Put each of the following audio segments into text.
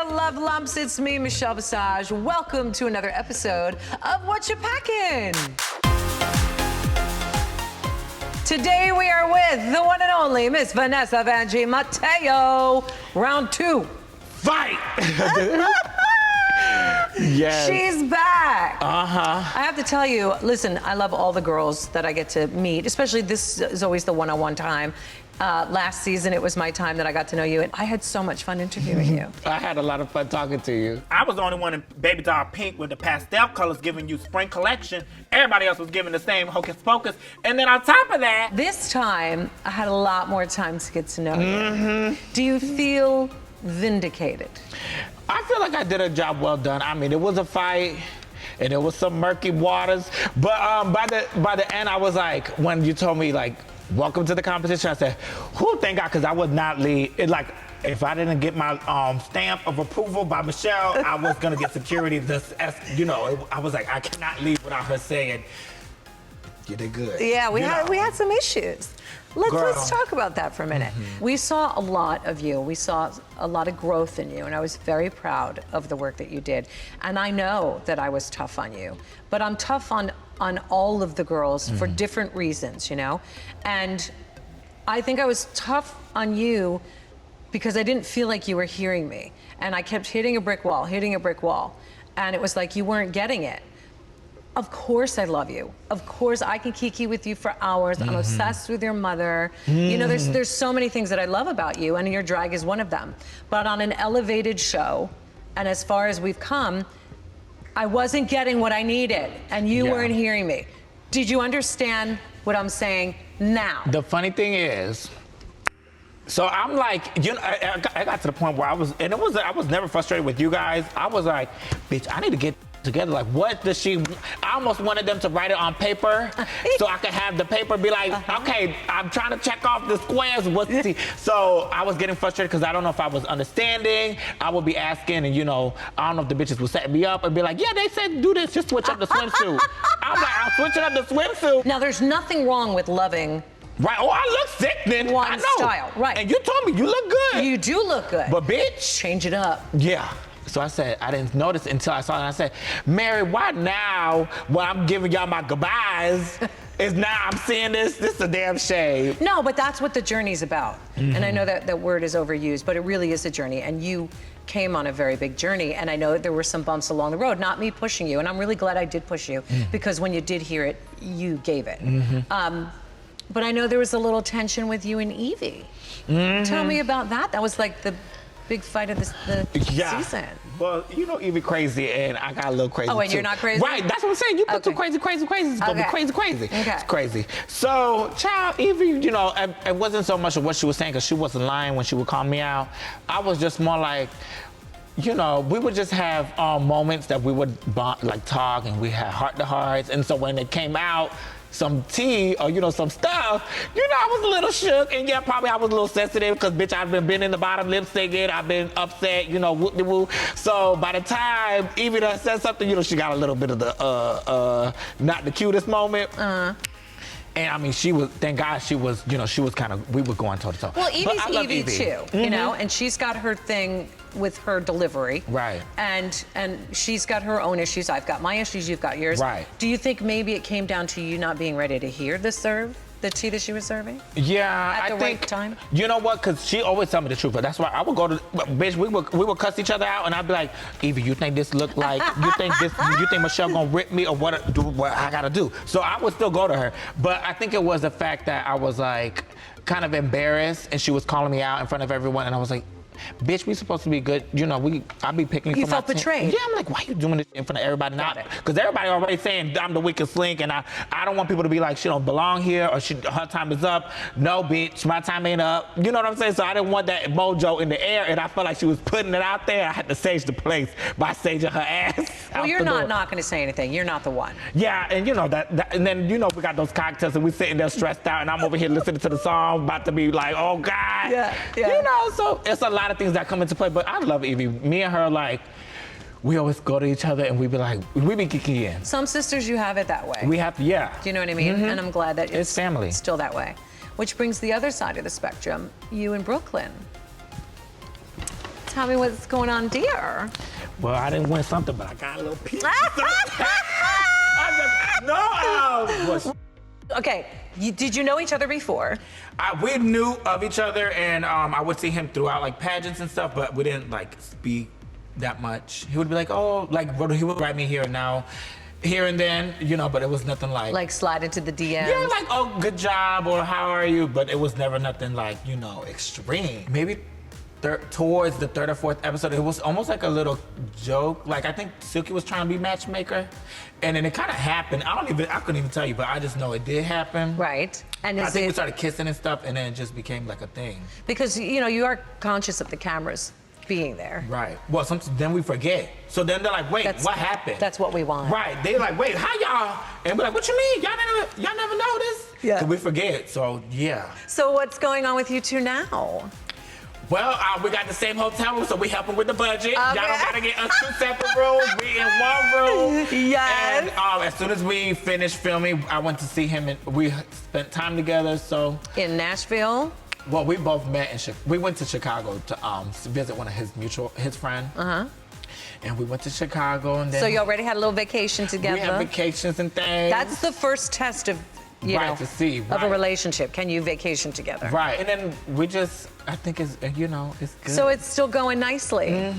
the love lumps. It's me, Michelle Visage. Welcome to another episode of Whatcha Packin. Today we are with the one and only Miss Vanessa Vanjie Mateo. Round 2. Fight! Yes. She's back. Uh-huh. I have to tell you, listen, I love all the girls that I get to meet, especially this is always the one-on-one time. Last season, it was my time that I got to know you, and I had so much fun interviewing you. I had a lot of fun talking to you. I was the only one in Baby Doll Pink with the pastel colors giving you spring collection. Everybody else was giving the same hocus pocus. And then on top of that... This time, I had a lot more time to get to know you. Do you feel vindicated? I feel like I did a job well done. I mean, it was a fight, and it was some murky waters. But by the end, I was like, when you told me, like, welcome to the competition, I said, whew, thank God, because I would not leave. It, like, if I didn't get my stamp of approval by Michelle, I was going to get security. I was like, I cannot leave without her saying, you did good. Yeah, we had some issues. Let's talk about that for a minute. Mm-hmm. We saw a lot of you. We saw a lot of growth in you, and I was very proud of the work that you did. And I know that I was tough on you, but I'm tough on all of the girls for different reasons, you know? And I think I was tough on you because I didn't feel like you were hearing me. And I kept hitting a brick wall. And it was like you weren't getting it. Of course I love you. Of course I can kiki with you for hours. I'm obsessed with your mother. You know, there's so many things that I love about you, and your drag is one of them. But on an elevated show, and as far as we've come, I wasn't getting what I needed, and you weren't hearing me. Did you understand what I'm saying now? The funny thing is, so I'm like, you know, I got to the point where I was never frustrated with you guys. I was like, bitch, I need to get together. Like, what does she? I almost wanted them to write it on paper so I could have the paper be like, okay, I'm trying to check off the squares. So I was getting frustrated because I don't know if I was understanding. I would be asking, and you know, I don't know if the bitches would set me up and be like, yeah, they said do this, just switch up the swimsuit. I'm like, I'm switching up the swimsuit. Now, there's nothing wrong with loving. Right, oh, I look sickening. One I know. style, right. And you told me you look good. You do look good. But bitch. Change it up. Yeah. So I said, I didn't notice until I saw it, and I said, Mary, why now, when I'm giving y'all my goodbyes, is now I'm seeing this? This is a damn shame. No, but that's what the journey's about. And I know that that word is overused, but it really is a journey. And you came on a very big journey, and I know there were some bumps along the road, not me pushing you, and I'm really glad I did push you, because when you did hear it, you gave it. But I know there was a little tension with you and Evee. Tell me about that. That was like the big fight of the season. Well, you know Evee crazy, and I got a little crazy. Oh, and too. you're not crazy? Right, that's what I'm saying. You put two crazy, it's gonna be crazy. Okay. It's crazy. So, child, Evee, you know, it wasn't so much of what she was saying, because she wasn't lying when she would call me out. I was just more like, you know, we would just have moments that we would like talk, and we had heart-to-hearts, and so when it came out, some tea or, you know, some stuff, you know, I was a little shook, and yeah, probably I was a little sensitive because, bitch, I've been in the bottom lip syncing, I've been upset, you know, whoop-de-woo. So by the time Evee done said something, you know, she got a little bit of the, not the cutest moment. And I mean, she was, thank God she was, you know, she was kind of, we were going toe to toe. Well, Evee's Evee too, you know, and she's got her thing with her delivery. Right. And she's got her own issues. I've got my issues, you've got yours. Right. Do you think maybe it came down to you not being ready to hear the tea that she was serving? Yeah, At the I think, right time? You know what? Because she always tell me the truth, but that's why I would go to, bitch, we would cuss each other out, and I'd be like, Evee, you think this look like, you think Michelle gonna rip me, or what I gotta do? So I would still go to her, but I think it was the fact that I was like, kind of embarrassed, and she was calling me out in front of everyone, and I was like, bitch, we supposed to be good. You know, I be picking you for felt my betrayed. Yeah, I'm like, why you doing this in front of everybody now? Because everybody already saying I'm the weakest link, and I don't want people to be like, she don't belong here, or her time is up. No, bitch, my time ain't up. You know what I'm saying? So I didn't want that mojo in the air, and I felt like she was putting it out there. I had to sage the place by saging her ass. Well, you're not going to say anything. You're not the one. Yeah, and you know that, and then, you know, we got those cocktails, and we sitting there stressed out, and I'm over here listening to the song, about to be like, oh God. Yeah. You know, so it's a lot of things that come into play, but I love Evee. Me and her, like, we always go to each other, and we be geeking in. Some sisters, you have it that way. We have, yeah. Do you know what I mean? And I'm glad that it's family. Still that way. Which brings the other side of the spectrum, you in Brooklyn. Tell me what's going on, dear. Well, I didn't win something, but I got a little piece. Okay, did you know each other before? We knew of each other, and I would see him throughout like pageants and stuff, but we didn't like speak that much. He would be like, oh, like he would write me here and now, here and then, you know, but it was nothing like slide into the DMs. Yeah, like, oh, good job, or how are you? But it was never nothing like, you know, extreme. Maybe towards the third or fourth episode, it was almost like a little joke. Like, I think Silky was trying to be matchmaker, and then it kind of happened. I couldn't even tell you, but I just know it did happen. Right. And I think we started kissing and stuff, and then it just became like a thing. Because, you know, you are conscious of the cameras being there. Right. Well, then we forget. So then they're like, wait, what happened? That's what we want. Right. They like, wait, how y'all? And we're like, what you mean? Y'all never noticed? Yeah. So we forget. So yeah. So what's going on with you two now? Well, we got the same hotel room, so we helping with the budget. Okay. Y'all don't gotta get us 2 separate rooms. We in one room. Yes. And as soon as we finished filming, I went to see him, and we spent time together. So in Nashville. Well, we both met in we went to Chicago to visit one of his friend. And we went to Chicago, and then so you already had a little vacation together. We had vacations and things. That's the first test of to see of a relationship. Can you vacation together? Right. And then we just, I think it's, you know, it's good. So it's still going nicely.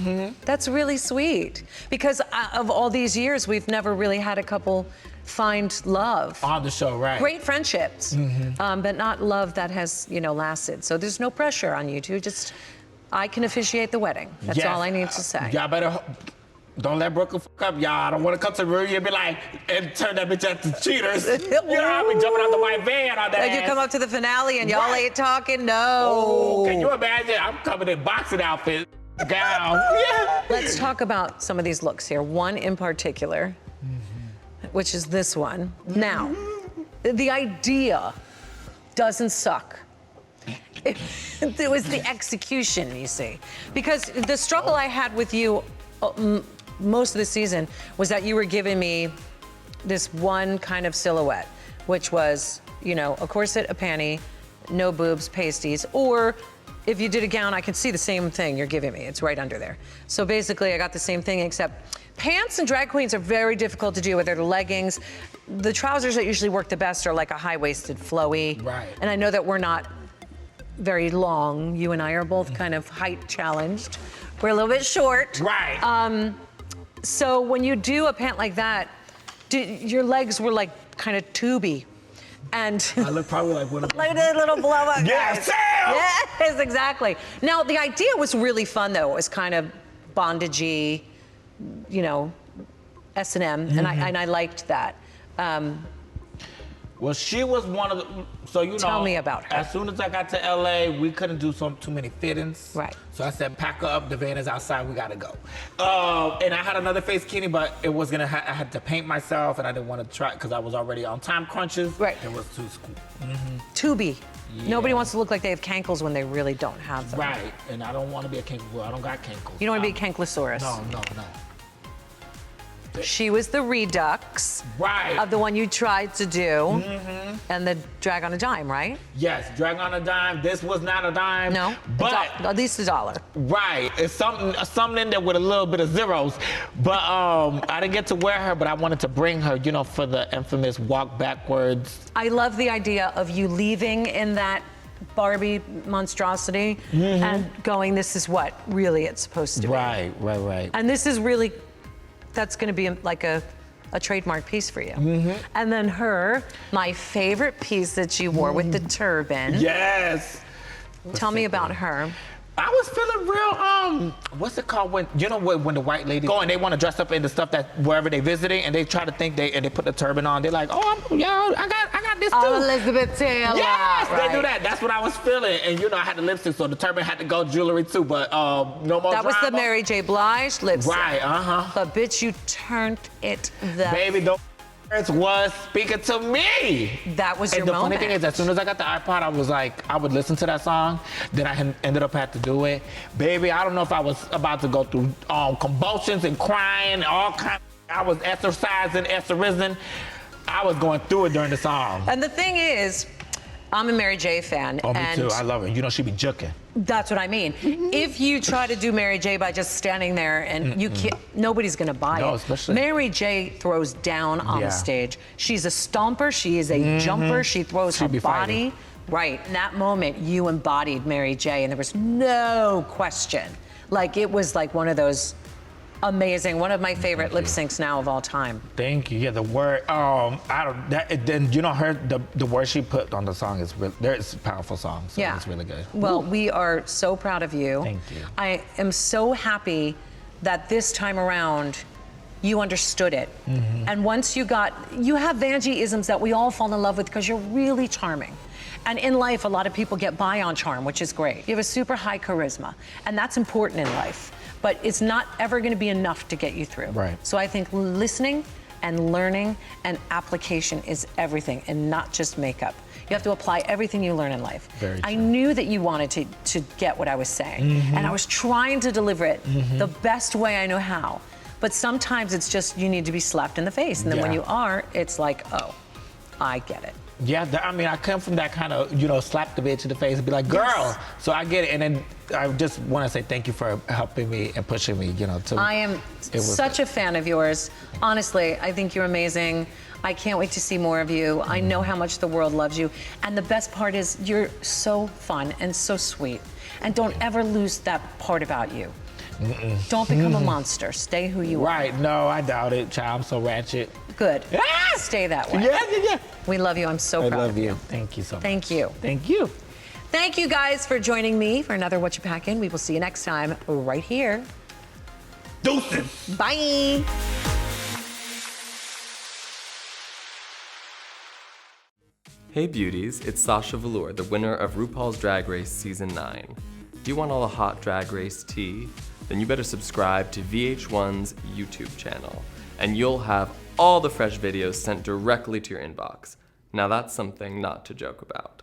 That's really sweet. Because of all these years, we've never really had a couple find love. On the show, right. Great friendships, but not love that has, you know, lasted. So there's no pressure on you two. Just, I can officiate the wedding. That's all I need to say. Y'all better, don't let Brooke fuck up, y'all. I don't want to come to the room and be like, and turn that bitch into cheaters. You know, I'll be jumping out the white van on that And you come up to the finale and y'all ain't talking? No. Oh, can you imagine? I'm coming in boxing outfit, gown. Yeah. Let's talk about some of these looks here. One in particular, which is this one. Now, the idea doesn't suck. It was the execution, you see. Because the struggle I had with you most of the season was that you were giving me this one kind of silhouette, which was, you know, a corset, a panty, no boobs, pasties, or if you did a gown, I can see the same thing you're giving me. It's right under there. So basically, I got the same thing, except pants and drag queens are very difficult to do with their leggings. The trousers that usually work the best are like a high-waisted, flowy. Right. And I know that we're not very long. You and I are both kind of height challenged. We're a little bit short. Right. So when you do a pant like that, your legs were like kind of tubey. And I look probably like one of like a little blow up guys. Yes, Yes, exactly. Now the idea was really fun though. It was kind of bondagey, you know, S&M, and I liked that. Well, she was one of the, so you know. Tell me about her. As soon as I got to LA, we couldn't do too many fittings. Right. So I said, pack her up, the van is outside, we gotta go. And I had another face bikini, but it was I had to paint myself, and I didn't want to try, because I was already on time crunches. Right. It was too school. Tubey. Yeah. Nobody wants to look like they have cankles when they really don't have them. Right, and I don't want to be a cankle. Well, I don't got cankles. You don't want to be a canklosaurus. No. She was the redux Right. of the one you tried to do, and the drag on a dime, right? Yes, drag on a dime. This was not a dime. No, but at least $1. right, it's something in there with a little bit of zeros. But I didn't get to wear her, but I wanted to bring her, you know, for the infamous walk backwards. I love the idea of you leaving in that Barbie monstrosity and going, this is what really it's supposed to be. Right. And this is really, that's going to be like a trademark piece for you. And then her, my favorite piece that you wore with the turban. Yes. Tell me about her. I was feeling real, what's it called when, you know when the white ladies go and they want to dress up in the stuff that wherever they visiting and they try to think they put the turban on, they're like, oh, I got this too. Oh, Elizabeth Taylor. Yes, right. they do that. That's what I was feeling. And you know, I had the lipstick, so the turban had to go jewelry too, but no more That was the drama. Mary J. Blige lipstick. Right, But bitch, you turned it the... Baby, those words was speaking to me. That was And your the moment. funny thing is, as soon as I got the iPod, I was like, I would listen to that song. Then I ended up had to do it. Baby, I don't know if I was about to go through convulsions and crying, all kinds. I was exercising, I was going through it during the song. And the thing is, I'm a Mary J. fan. Oh, me and too. I love her. You know, she be juking. That's what I mean. If you try to do Mary J by just standing there and you can't, nobody's gonna buy it. Especially. Mary J throws down on the stage. She's a stomper, she is a jumper, she throws her body. Fighting. Right, in that moment, you embodied Mary J and there was no question. Like, it was like one of those amazing, one of my favorite lip syncs now of all time. Thank you. Yeah, the word. Then you know the word she put on the song is really, it's a powerful song. So it's really good. Well, we are so proud of you. Thank you. I am so happy that this time around you understood it. And once you have Vanjie-isms that we all fall in love with because you're really charming. And in life, a lot of people get by on charm, which is great. You have a super high charisma, and that's important in life. But it's not ever gonna be enough to get you through. Right. So I think listening and learning and application is everything, and not just makeup. You have to apply everything you learn in life. Very true. I knew that you wanted to get what I was saying, and I was trying to deliver it the best way I know how. But sometimes it's just, you need to be slapped in the face, and then when you are, it's like, oh, I get it. Yeah, I mean, I come from that kind of, slap the bitch in the face and be like, girl. Yes. So I get it. And then I just want to say thank you for helping me and pushing me, to. I am such a fan of yours. Honestly, I think you're amazing. I can't wait to see more of you. I know how much the world loves you. And the best part is you're so fun and so sweet. And don't ever lose that part about you. Don't become a monster. Stay who you are. Right. No, I doubt it, child. I'm so ratchet. Good. Stay that way. Yeah. We love you. I'm so proud of you. Thank you so much. Thank you. Thank you. Thank you guys for joining me for another Whatcha Packin. We will see you next time right here. Deuces. Bye. Hey beauties, it's Sasha Velour, the winner of RuPaul's Drag Race Season 9. Do you want all the hot Drag Race tea? Then you better subscribe to VH1's YouTube channel, and you'll have all the fresh videos sent directly to your inbox. Now that's something not to joke about.